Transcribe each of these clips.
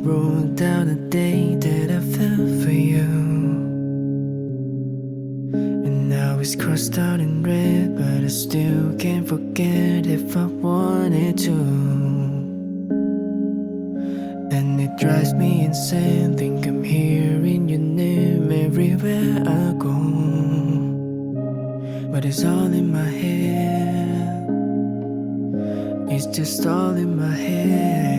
wrote down the day that I fell for you, and now it's crossed out in red, but I still can't forget if I wanted to. And it drives me insane, think I'm hearing your name everywhere I go, but it's all in my head. It's just all in my head.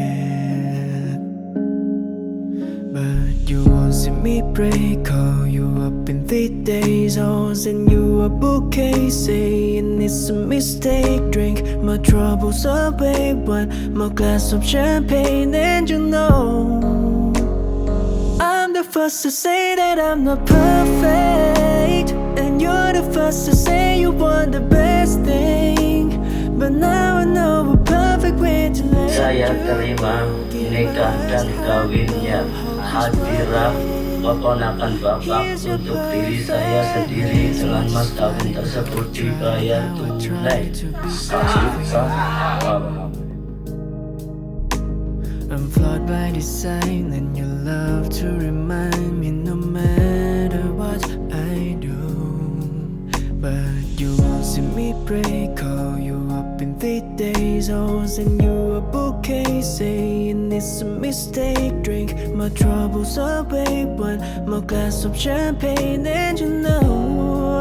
But you won't see me break, call you up in 3 days. I'll send you a bouquet saying it's a mistake. Drink my troubles away, one more glass of champagne, and you know I'm the first to say that I'm not perfect, and you're the first to say you want the best thing. But now I know a perfect way to let Saya terima nikah dan kawinnya hadirat keponakan bapak untuk diri saya sendiri dengan mas kawin tersebut dibayar tunai. I'm flawed by design, and your love to remind me no matter what I do. But you won't see me break, call you up in 3 days. I'll send you a bouquet saying it's a mistake. Drink my troubles away, one more glass of champagne, and you know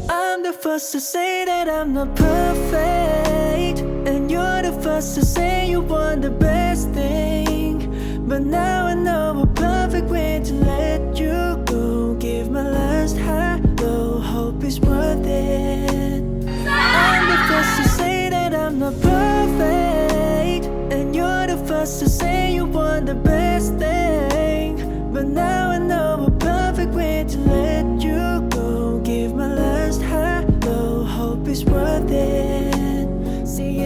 I'm the first to say that I'm not perfect, and you're the first to say you want the best thing. But now I know a perfect way to let you go. Give my last high low, hope it's worth it. I'm the first to say that I'm not perfect, and you're the first to say you want the best thing. But now I know a perfect way to let you go. Give my last high low, hope it's worth it. See,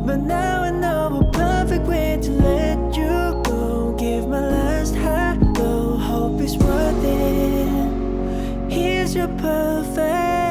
but now I know a perfect way to let you go. Give my last high low, hope it's worth it. Here's your perfect